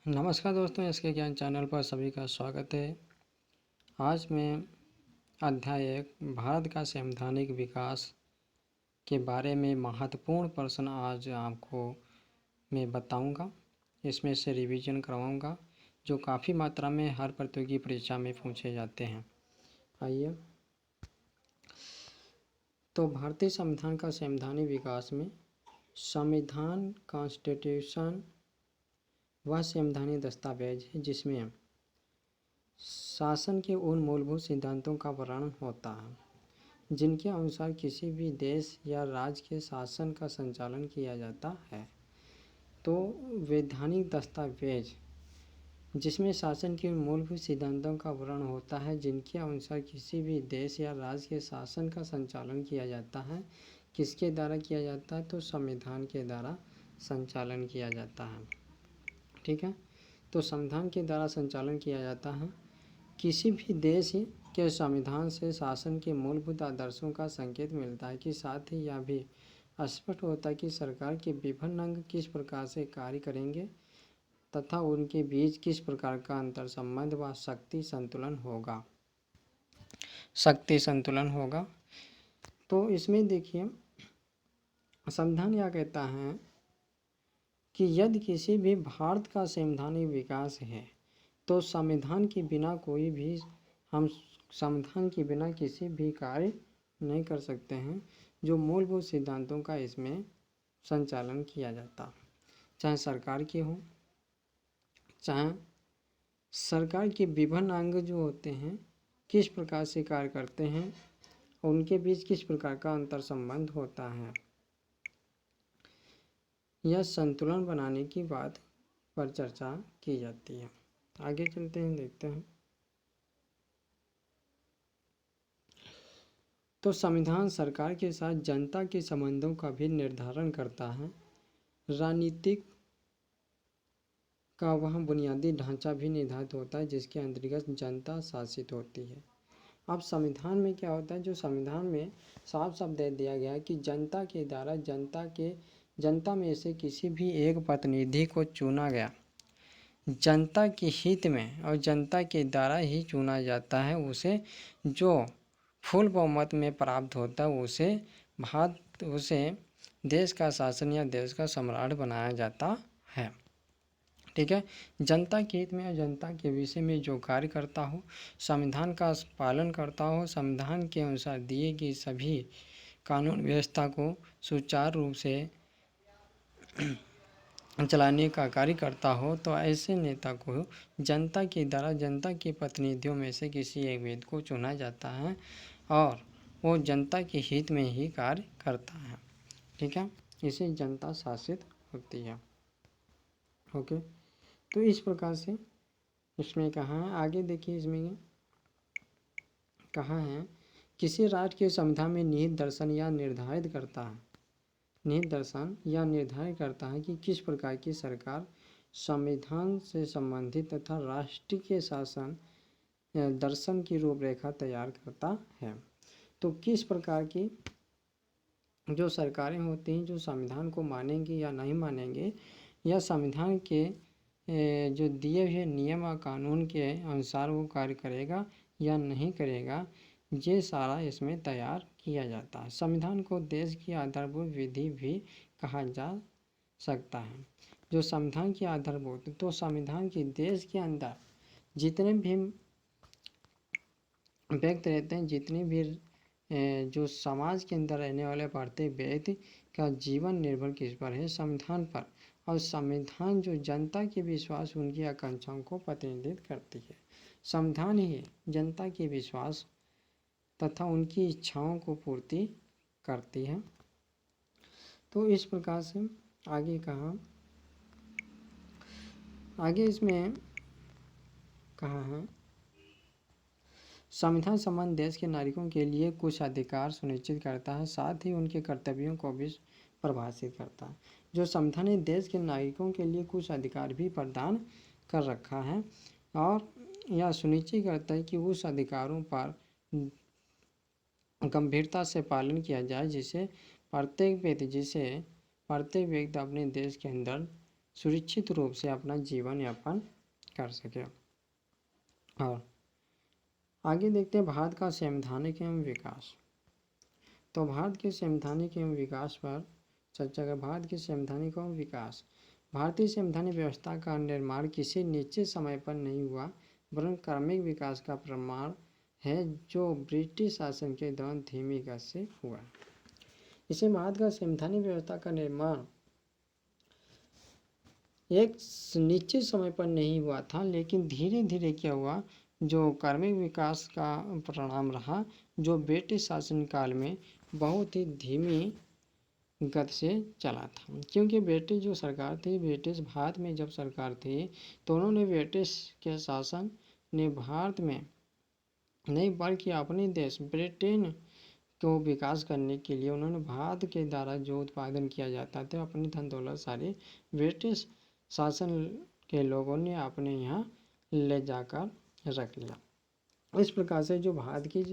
नमस्कार दोस्तों, इसके ज्ञान चैनल पर सभी का स्वागत है। आज मैं अध्याय 1 भारत का संवैधानिक विकास के बारे में महत्वपूर्ण प्रश्न आज आपको मैं बताऊंगा। इसमें से रिवीजन करवाऊंगा जो काफ़ी मात्रा में हर प्रतियोगी परीक्षा में पूछे जाते हैं। आइए, तो भारतीय संविधान का संवैधानिक विकास में संविधान कॉन्स्टिट्यूशन वह संवैधानिक दस्तावेज है जिसमें शासन के उन मूलभूत सिद्धांतों का वर्णन होता है जिनके अनुसार किसी भी देश या राज्य के शासन का संचालन किया जाता है। तो वैधानिक दस्तावेज जिसमें शासन के उन मूलभूत सिद्धांतों का वर्णन होता है जिनके अनुसार किसी भी देश या राज्य के शासन का संचालन किया जाता है। किसके द्वारा किया जाता है? तो संविधान के द्वारा संचालन किया जाता है। ठीक है, तो संविधान के द्वारा संचालन किया जाता है। किसी भी देश के संविधान से शासन के मूलभूत आदर्शों का संकेत मिलता है कि साथ ही यह भी स्पष्ट होता है कि सरकार के विभिन्न अंग किस प्रकार से कार्य करेंगे तथा उनके बीच किस प्रकार का अंतर संबंध व शक्ति संतुलन होगा। तो इसमें देखिए, संविधान यह कहता है कि यदि किसी भी भारत का संवैधानिक विकास है तो संविधान के बिना किसी भी कार्य नहीं कर सकते हैं। जो मूलभूत सिद्धांतों का इसमें संचालन किया जाता, चाहे सरकार के हो, चाहे सरकार के विभिन्न अंग जो होते हैं किस प्रकार से कार्य करते हैं, उनके बीच किस प्रकार का अंतर संबंध होता है, यह संतुलन बनाने की बात पर चर्चा की जाती है। आगे चलते हैं, देखते हैं। तो संविधान सरकार के साथ जनता के संबंधों का भी निर्धारण करता है। राजनीतिक का वह बुनियादी ढांचा भी निर्धारित होता है जिसके अंतर्गत जनता शासित होती है। अब संविधान में क्या होता है? जो संविधान में साफ साफ दे दिया गया है कि जनता के द्वारा जनता में से किसी भी एक प्रतिनिधि को चुना गया जनता के हित में और जनता के द्वारा ही चुना जाता है। उसे जो फुल बहुमत में प्राप्त होता है उसे देश का शासन या देश का सम्राट बनाया जाता है। ठीक है, जनता के हित में और जनता के विषय में जो कार्य करता हो, संविधान का पालन करता हो, संविधान के अनुसार दिए गए सभी कानून व्यवस्था को सुचारू रूप से चलाने का कार्य करता हो, तो ऐसे नेता को जनता के द्वारा जनता के प्रतिनिधियों में से किसी एक व्यक्ति को चुना जाता है और वो जनता के हित में ही कार्य करता है। ठीक है, इसे जनता शासित होती है। ओके, तो इस प्रकार से इसमें कहा है, आगे देखिए, इसमें कहा है किसी राज्य के संविधान में निहित दर्शन या निर्धारित करता है कि किस प्रकार की सरकार संविधान से संबंधित तथा राष्ट्र के शासन दर्शन की रूपरेखा तैयार करता है। तो किस प्रकार की जो सरकारें होती हैं जो संविधान को मानेंगे या नहीं मानेंगे, या संविधान के जो दिए हुए नियम और कानून के अनुसार वो कार्य करेगा या नहीं करेगा, ये सारा इसमें तैयार किया जाता है। संविधान को देश की आधारभूत विधि भी कहा जा सकता है। जो संविधान की आधारभूत, तो संविधान की देश के अंदर जितने भी व्यक्ति रहते हैं, जितने भी जो समाज के अंदर रहने वाले प्रत्येक व्यक्ति का जीवन निर्भर किस पर है? संविधान पर। और संविधान जो जनता के विश्वास, उनकी आकांक्षाओं को प्रतिनिधित्व करती है। संविधान ही जनता के विश्वास तथा उनकी इच्छाओं को पूर्ति करती है। तो इस प्रकार से आगे कहा, आगे इसमें कहा है संविधान संबंध देश के नागरिकों के लिए कुछ अधिकार सुनिश्चित करता है, साथ ही उनके कर्तव्यों को भी परिभाषित करता है। जो संविधान ने देश के नागरिकों के लिए कुछ अधिकार भी प्रदान कर रखा है और यह सुनिश्चित करता है कि उस अधिकारों पर गंभीरता से पालन किया जाए, जिसे प्रत्येक व्यक्ति अपने देश के अंदर सुरक्षित रूप से अपना जीवन यापन कर सके। और आगे देखते हैं भारत का संवैधानिक एवं विकास। तो भारत के संवैधानिक एवं विकास पर चर्चा करें। भारत के संवैधानिक एवं विकास। भारतीय संवैधानिक व्यवस्था का निर्माण किसी निश्चित समय पर नहीं हुआ, वरन क्रमिक विकास का प्रमाण है जो ब्रिटिश शासन के दौरान धीमी गति से हुआ। इसे भारत का संवैधानिक व्यवस्था का निर्माण एक निश्चित समय पर नहीं हुआ था, लेकिन धीरे धीरे क्या हुआ, जो क्रमिक विकास का परिणाम रहा, जो ब्रिटिश शासन काल में बहुत ही धीमी गति से चला था। क्योंकि ब्रिटिश जो सरकार थी, ब्रिटिश भारत में जब सरकार थी तो उन्होंने ब्रिटिश के शासन ने भारत में नहीं बल्कि अपने देश ब्रिटेन को विकास करने के लिए उन्होंने भारत के द्वारा जो उत्पादन किया जाता था अपनी धन दौलत सारी ब्रिटिश शासन के लोगों ने अपने यहाँ ले जाकर रख लिया। इस प्रकार से जो भारत की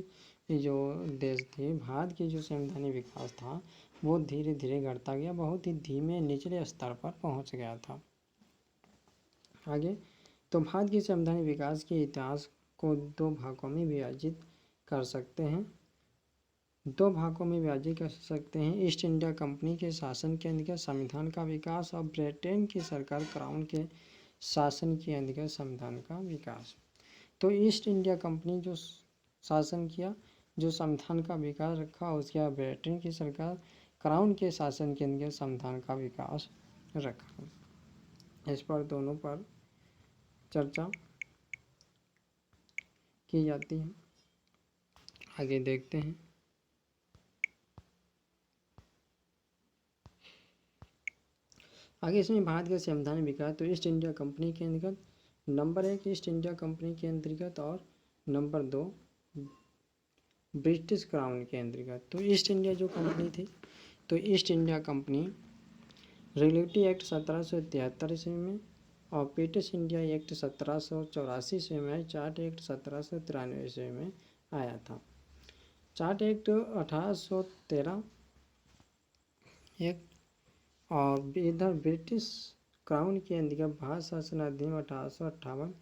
जो देश थी, भारत की जो संवैधानिक विकास था वो धीरे धीरे घटता गया, बहुत ही धीमे निचले स्तर पर पहुंच गया था। आगे तो भारत की संवैधानिक विकास के इतिहास को दो भागों में विभाजित कर सकते हैं। ईस्ट इंडिया कंपनी के शासन के अंतर्गत संविधान का विकास और ब्रिटेन की सरकार क्राउन के शासन के अंतर्गत संविधान का विकास। तो ईस्ट इंडिया कंपनी जो शासन किया, जो संविधान का विकास रखा, उसके बाद ब्रिटेन की सरकार क्राउन के शासन के अंतर्गत संविधान का विकास रखा। इस पर दोनों पर चर्चा की जाती है। आगे देखते हैं। आगे इसमें भारत का संवैधानिक विकास। तो ईस्ट इंडिया कंपनी के अंतर्गत नंबर 1 ईस्ट इंडिया कंपनी के अंतर्गत और नंबर 2 ब्रिटिश क्राउन के अंतर्गत। तो ईस्ट इंडिया जो कंपनी थी, तो east India company regulatory act 1773 ईस्वी में और ब्रिटिश इंडिया एक्ट 1784 ईस्वी में, चार्ट एक्ट 1793 ईस्वी में आया था। चार्ट एक्ट 1813 एक और इधर ब्रिटिश क्राउन के अंतर्गत भारत शासन अधिनियम 1858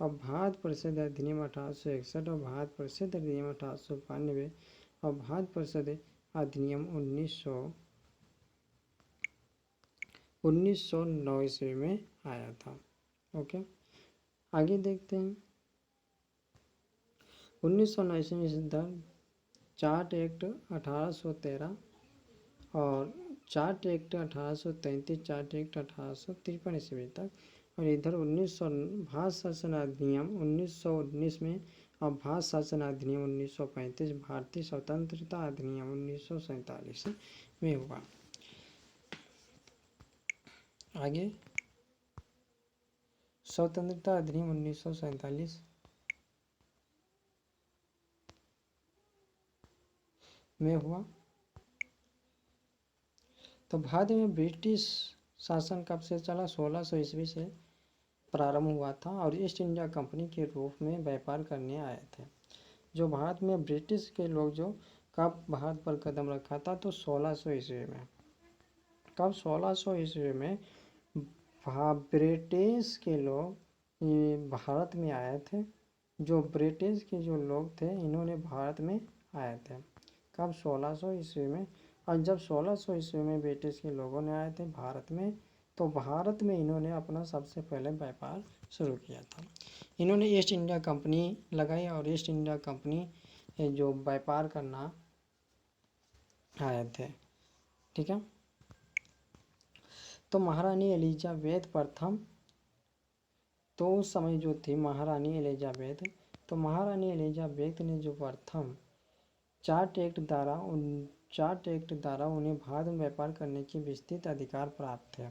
और भारत परिषद अधिनियम 1861 और भारत परिषद अधिनियम 1892 और भारत परिषद अधिनियम 1909 ईस्वी में आया था। ओके, आगे देखते हैं। 1909 ईस्वी में चार्ट एक्ट 1813 और चार्ट एक्ट 1833, चार्ट एक्ट 1853 ईस्वी तक, और इधर 1900 भारत शासन अधिनियम 1919 में और भारत शासन अधिनियम 1935, भारतीय स्वतंत्रता अधिनियम 1947 में हुआ। आगे स्वतंत्रता अधिनियम 1947 में हुआ। तो भारत में ब्रिटिश शासन कब से चला? 1600 ईस्वी से प्रारंभ हुआ था और ईस्ट इंडिया कंपनी के रूप में व्यापार करने आए थे। जो भारत में ब्रिटिश के लोग जो कब भारत पर कदम रखा था? तो 1600 ईस्वी में। कब? 1600 ईस्वी में ब्रिटिश के लोग भारत में आए थे। जो ब्रिटिश के जो लोग थे इन्होंने भारत में आए थे। कब? 1600 ईस्वी में। और जब 1600 ईस्वी में ब्रिटिश के लोगों ने आए थे भारत में, तो भारत में इन्होंने अपना सबसे पहले व्यापार शुरू किया था। इन्होंने ईस्ट इंडिया कंपनी लगाई और ईस्ट इंडिया कंपनी जो व्यापार करना आए थे। ठीक है। तो महारानी एलिजाबेथ प्रथम, तो उस समय जो थी महारानी एलिजाबेथ, तो महारानी एलिजाबेथ ने जो प्रथम चार्ट एक्ट द्वारा उन्हें भारत में व्यापार करने के विस्तृत अधिकार प्राप्त थे।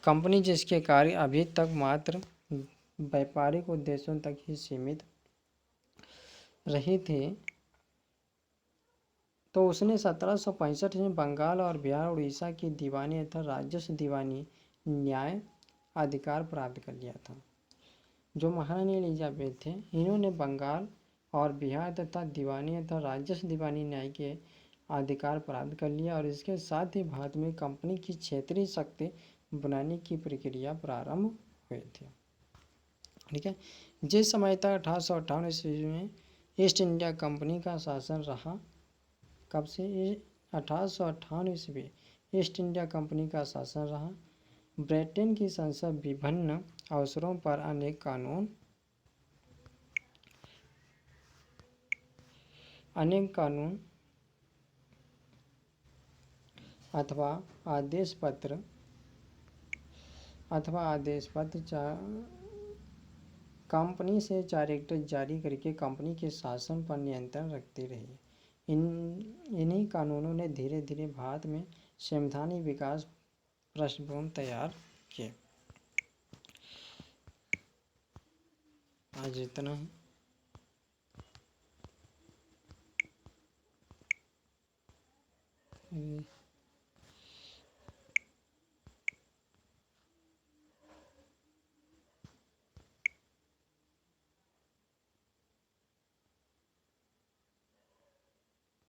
कंपनी जिसके कार्य अभी तक मात्र व्यापारिक उद्देश्यों तक ही सीमित रही थी, तो उसने 1765 में बंगाल और बिहार उड़ीसा की दीवानी तथा राजस्व दीवानी न्याय अधिकार प्राप्त कर लिया था। जो महारानी एलिजाबेथ थे इन्होंने बंगाल और बिहार तथा दीवानी तथा राजस्व दीवानी न्याय के अधिकार प्राप्त कर लिया और इसके साथ ही भारत में कंपनी की क्षेत्रीय शक्ति बनाने की प्रक्रिया प्रारंभ हुई थी। ठीक है, जिस समय तक 1858 ईस्वी में ईस्ट इंडिया कंपनी का शासन रहा, कब से 1858 ईस्वी ईस्ट इंडिया कंपनी का शासन रहा, ब्रिटेन की संसद विभिन्न अवसरों पर अनेक कानून अथवा आदेश पत्र कंपनी से डायरेक्टर जारी करके कंपनी के शासन पर नियंत्रण रखती रही। इन्हीं कानूनों ने धीरे धीरे भारत में संवैधानिक विकास पृष्ठभूमि तैयार किए। आज इतना ही।